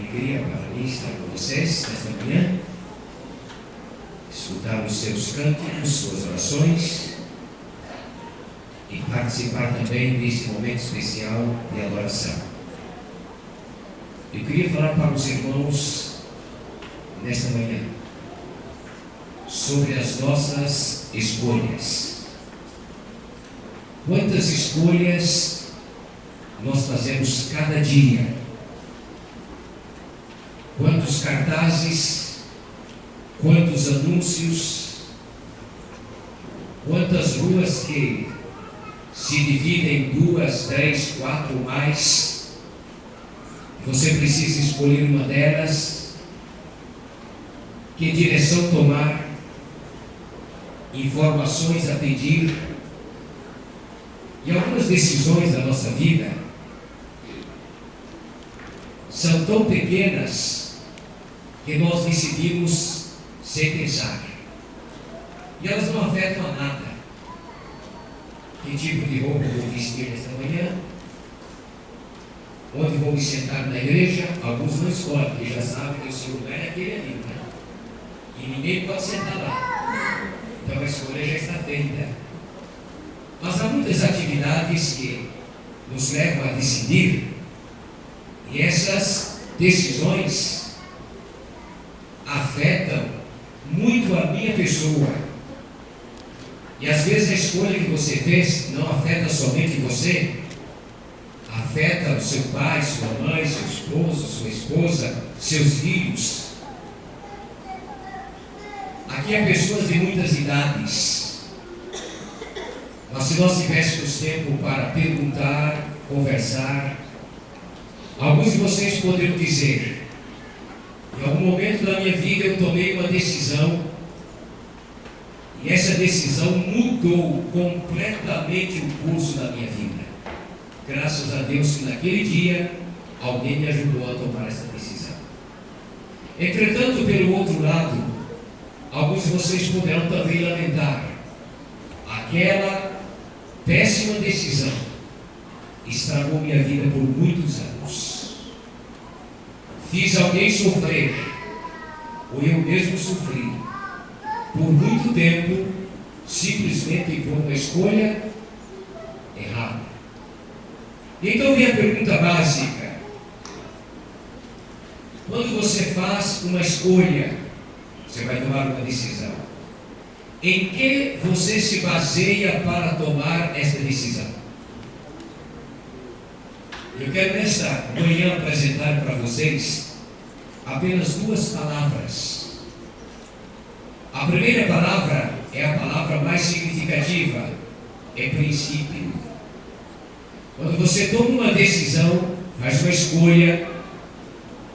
alegria para mim estar com vocês nesta manhã, escutar os seus cânticos, suas orações e participar também deste momento especial de adoração. Eu queria falar para os irmãos nesta manhã sobre as nossas escolhas. Quantas escolhas nós fazemos cada dia? Quantos cartazes, quantos anúncios, quantas ruas que se dividem em 2, 3, 4 ou mais. Você precisa escolher uma delas. Que direção tomar? Informações a pedir. E algumas decisões da nossa vida são tão pequenas que nós decidimos sem pensar. E elas não afetam a nada. Que tipo de roupa vou vestir nesta manhã? Onde vou me sentar na igreja? Alguns não escolhem, porque já sabem que o seu lugar é aquele ali, né? E ninguém pode sentar lá. Então a escolha já está feita. Mas há muitas atividades que nos levam a decidir, e essas decisões afetam muito a minha pessoa. E às vezes a escolha que você fez não afeta somente você, afeta o seu pai, sua mãe, seu esposo, sua esposa, seus filhos. Aqui há pessoas de muitas idades. Mas se nós tivéssemos tempo para perguntar, conversar, alguns de vocês poderiam dizer: em algum momento da minha vida eu tomei uma decisão, e essa decisão mudou completamente o curso da minha vida. Graças a Deus que naquele dia alguém me ajudou a tomar essa decisão. Entretanto, pelo outro lado, alguns de vocês poderão também lamentar: aquela péssima decisão estragou minha vida por muitos anos. Fiz alguém sofrer, ou eu mesmo sofri, por muito tempo, simplesmente por uma escolha errada. Então vem a pergunta básica: quando você faz uma escolha, você vai tomar uma decisão, em que você se baseia para tomar essa decisão? Eu quero nesta manhã apresentar para vocês apenas 2 palavras. A primeira palavra é a palavra mais significativa, é princípio. Quando você toma uma decisão, faz uma escolha,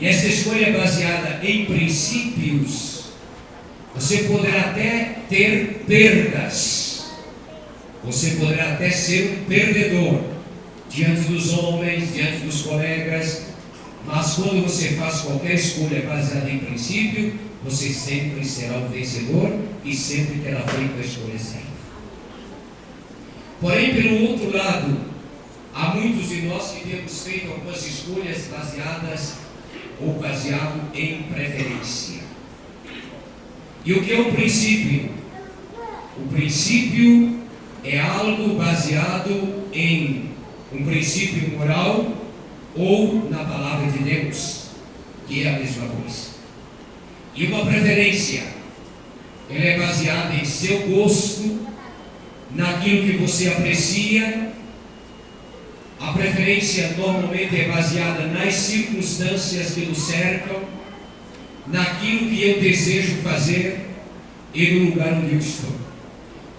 e essa escolha é baseada em princípios, você poderá até ter perdas, você poderá até ser um perdedor diante dos homens, diante dos colegas, mas quando você faz qualquer escolha baseada em princípio, você sempre será um vencedor e sempre terá feito a escolha certa. Porém, pelo outro lado, há muitos de nós que temos feito algumas escolhas baseadas ou baseado em preferência. E o que é o princípio? O princípio é algo baseado em um princípio moral ou na palavra de Deus, que é a mesma coisa. E uma preferência, ela é baseada em seu gosto, naquilo que você aprecia. A preferência normalmente é baseada nas circunstâncias que nos cercam, naquilo que eu desejo fazer e no lugar onde eu estou.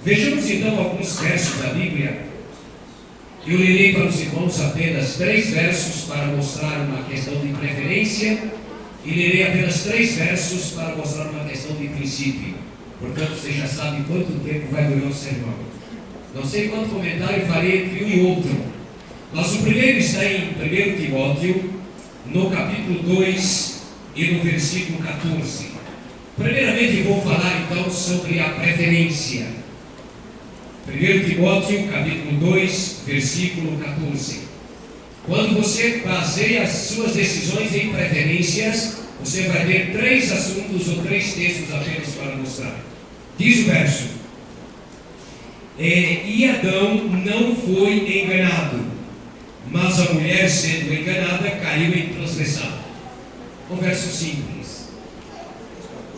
Vejamos então alguns versos da Bíblia. Eu lerei para os irmãos apenas 3 versos para mostrar uma questão de preferência, e lerei apenas 3 versos para mostrar uma questão de princípio. Portanto, você já sabe quanto tempo vai durar o sermão. Não sei quanto comentário farei entre um e outro, mas o primeiro está em 1 Timóteo, no capítulo 2 e no versículo 14. Primeiramente vou falar então sobre a preferência. 1 Timóteo, capítulo 2, versículo 14. Quando você baseia as suas decisões em preferências, você vai ver 3 assuntos ou 3 textos apenas para mostrar. Diz o verso: e Adão não foi enganado, mas a mulher, sendo enganada, caiu em transgressão. Um verso simples.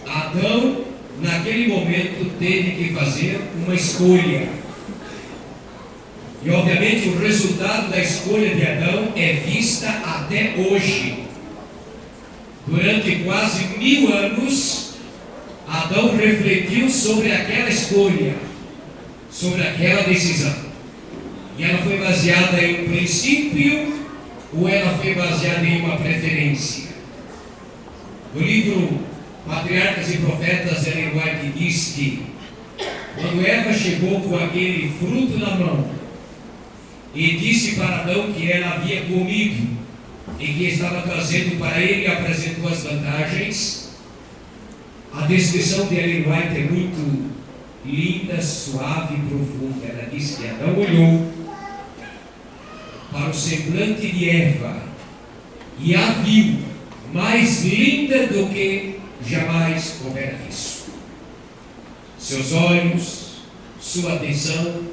Adão, naquele momento, teve que fazer uma escolha. E obviamente o resultado da escolha de Adão é vista até hoje. Durante quase 1000 anos, Adão refletiu sobre aquela escolha, sobre aquela decisão. E ela foi baseada em um princípio ou ela foi baseada em uma preferência? No livro Patriarcas e Profetas, Ellen White diz que quando Eva chegou com aquele fruto na mão e disse para Adão que ela havia comido e que estava trazendo para ele, e apresentou as vantagens, a descrição de Ellen White é muito linda, suave e profunda. Ela diz que Adão olhou para o semblante de Eva e a viu mais linda do que jamais houvera visto. Seus olhos, sua atenção,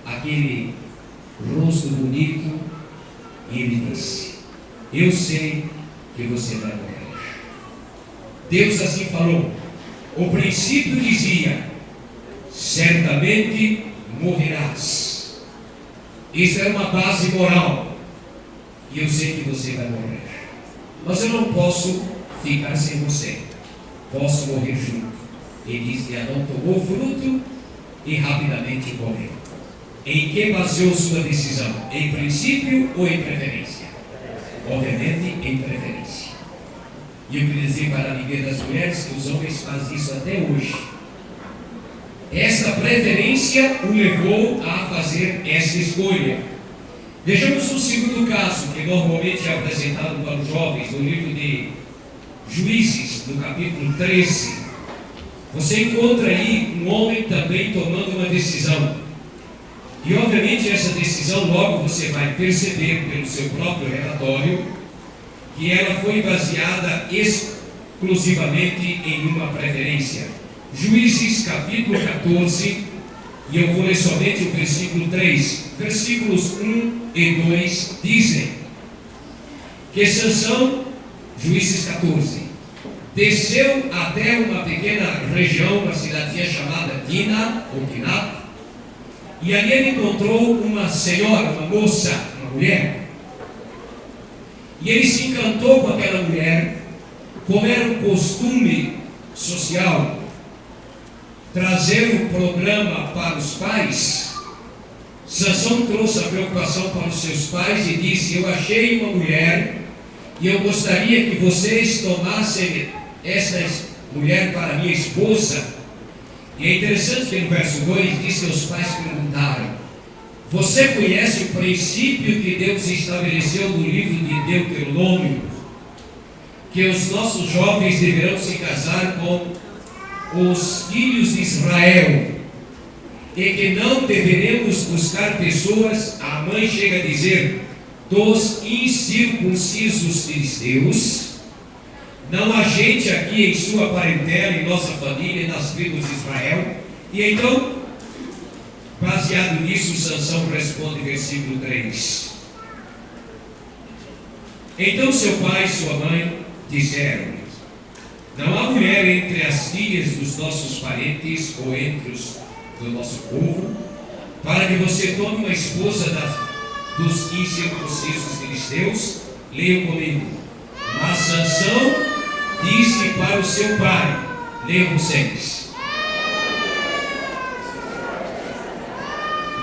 aquele rosto bonito, e ele disse: eu sei que você vai morrer. Deus assim falou. O princípio dizia: certamente morrerás. Isso era uma base moral. E eu sei que você vai morrer. Mas eu não posso ficar sem você. Posso morrer junto. E diz que Adão tomou fruto e rapidamente morreu. Em que baseou sua decisão? Em princípio ou em preferência? Obviamente em preferência. E eu queria dizer para a alegria das mulheres que os homens fazem isso até hoje. Essa preferência o levou a fazer essa escolha. Vejamos o segundo caso, que normalmente é apresentado para os jovens, no livro de Juízes, no capítulo 13. Você encontra aí um homem também tomando uma decisão. E obviamente essa decisão logo você vai perceber pelo seu próprio relatório que ela foi baseada exclusivamente em uma preferência. Juízes capítulo 14, e eu vou ler somente o versículo 3. Versículos 1 e 2 dizem que Sansão, Juízes 14, desceu até uma pequena região, uma cidadezinha chamada Dina, ou Dinat, e ali ele encontrou uma senhora, uma moça, uma mulher. E ele se encantou com aquela mulher, como era um costume social, trazer um programa para os pais. Sansão trouxe a preocupação para os seus pais e disse: eu achei uma mulher e eu gostaria que vocês tomassem essa mulher para minha esposa. E é interessante que no verso 2 diz que os pais perguntaram: você conhece o princípio que Deus estabeleceu no livro de Deuteronômio, que os nossos jovens deverão se casar com os filhos de Israel, e que não deveremos buscar pessoas, a mãe chega a dizer, dos incircuncisos filisteus? Não há gente aqui em sua parentela, em nossa família, nas tribos de Israel? E então, baseado nisso, Sansão responde versículo 3. Então seu pai e sua mãe disseram: não há mulher entre as filhas dos nossos parentes ou entre os do nosso povo, para que você tome uma esposa dos incircuncisos filisteus? Leiam comigo. Mas Sansão disse para o seu pai, leiam vocês.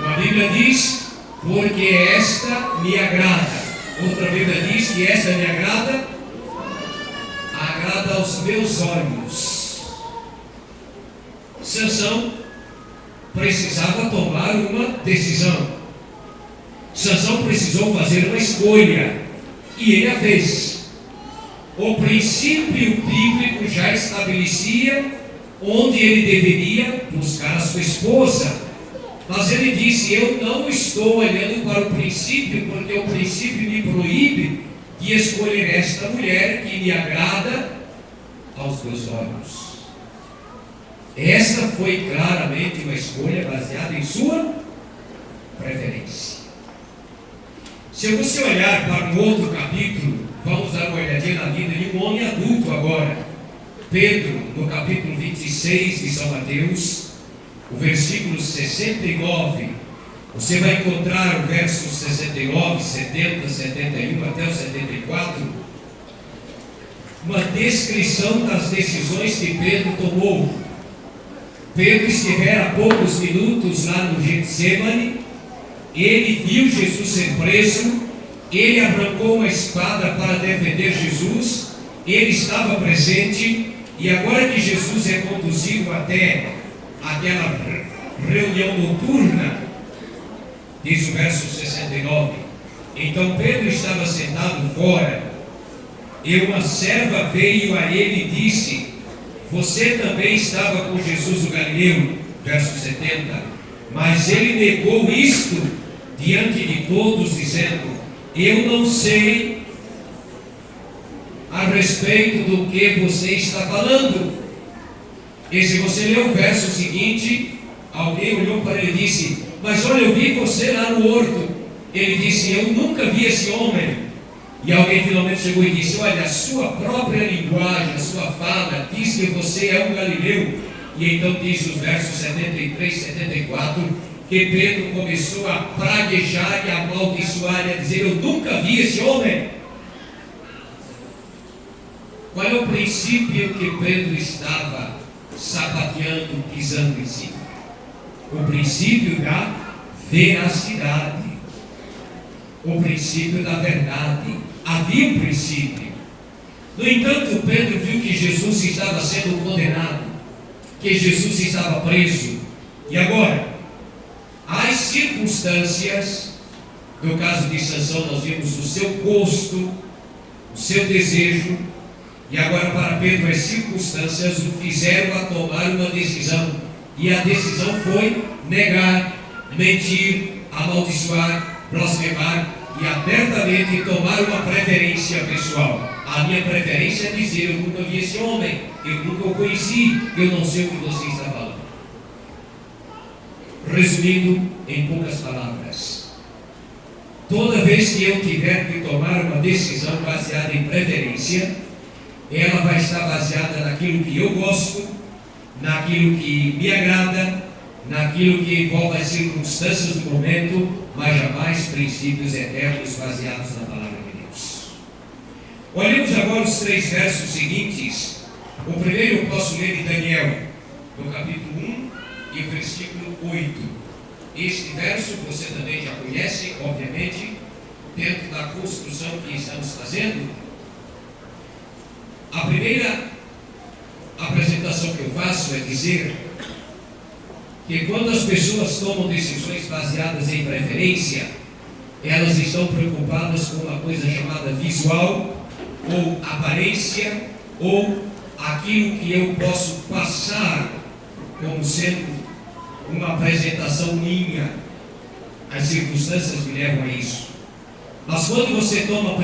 Uma Bíblia diz: porque esta me agrada. Outra Bíblia diz que esta me agrada aos meus olhos. Sansão precisava tomar uma decisão. Sansão precisou fazer uma escolha, e ele a fez. O princípio bíblico já estabelecia onde ele deveria buscar a sua esposa. Mas ele disse: eu não estou olhando para o princípio, porque o princípio me proíbe de escolher esta mulher que me agrada aos meus olhos. Essa foi claramente uma escolha baseada em sua preferência. Se você olhar para um outro capítulo, vamos dar uma olhadinha na vida de um homem adulto agora. Pedro, no capítulo 26 de São Mateus, o versículo 69, você vai encontrar o verso 69, 70, 71 até o 74, uma descrição das decisões que Pedro tomou. Pedro estivera há poucos minutos lá no Getsemane, ele viu Jesus ser preso, ele arrancou uma espada para defender Jesus, ele estava presente, e agora que Jesus é conduzido até aquela reunião noturna, diz o verso 69, então Pedro estava sentado fora, e uma serva veio a ele e disse: você também estava com Jesus o Galileu, verso 70, mas ele negou isto diante de todos, dizendo: eu não sei a respeito do que você está falando. E se você ler o verso seguinte, alguém olhou para ele e disse: mas olha, eu vi você lá no horto. Ele disse: eu nunca vi esse homem. E alguém finalmente chegou e disse: olha, a sua própria linguagem, a sua fala diz que você é um galileu. E então diz os versos 73, 74, que Pedro começou a praguejar e a amaldiçoar e a dizer: eu nunca vi esse homem. Qual é o princípio que Pedro estava sapateando, pisando em cima? O princípio da veracidade, o princípio da verdade. Havia um princípio. No entanto, Pedro viu que Jesus estava sendo condenado, que Jesus estava preso. E agora, as circunstâncias, no caso de Sansão, nós vimos o seu gosto, o seu desejo, e agora para Pedro as circunstâncias o fizeram a tomar uma decisão, e a decisão foi negar, mentir, amaldiçoar, blasfemar e abertamente tomar uma preferência pessoal. A minha preferência é dizer: eu nunca vi esse homem, eu nunca o conheci, eu não sei o que você está falando. Resumindo em poucas palavras, toda vez que eu tiver que tomar uma decisão baseada em preferência, ela vai estar baseada naquilo que eu gosto, naquilo que me agrada, naquilo que envolve as circunstâncias do momento, mas jamais princípios eternos baseados na palavra de Deus. Olhemos agora os 3 versos seguintes. O primeiro eu posso ler de Daniel, no capítulo 1 e o versículo 8. Este verso você também já conhece, obviamente, dentro da construção que estamos fazendo. A primeira apresentação que eu faço é dizer que quando as pessoas tomam decisões baseadas em preferência, elas estão preocupadas com uma coisa chamada visual, ou aparência, ou aquilo que eu posso passar como sendo uma apresentação minha. As circunstâncias me levam a isso. Mas quando você toma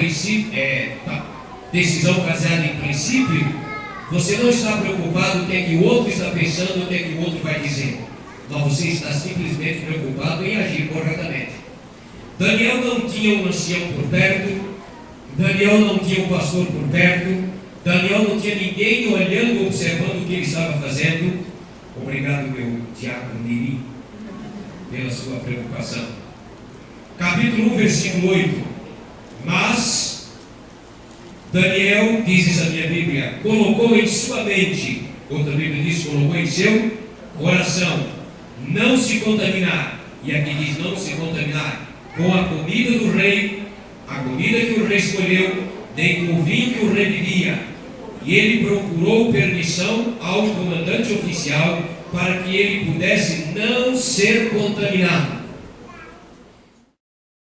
decisão baseada em princípio, você não está preocupado com o que é que o outro está pensando, o que é que o outro vai dizer, mas você está simplesmente preocupado em agir corretamente. Daniel não tinha um ancião por perto, Daniel não tinha um pastor por perto, Daniel não tinha ninguém olhando, observando o que ele estava fazendo. Obrigado, meu diácono Niri, pela sua preocupação. Capítulo 1, versículo 8. Mas Daniel, diz essa minha Bíblia, colocou em sua mente, outra Bíblia diz, colocou em seu coração, não se contaminar, e aqui diz não se contaminar, com a comida do rei, a comida que o rei escolheu, nem com o vinho que o rei bebia. E ele procurou permissão ao comandante oficial para que ele pudesse não ser contaminado.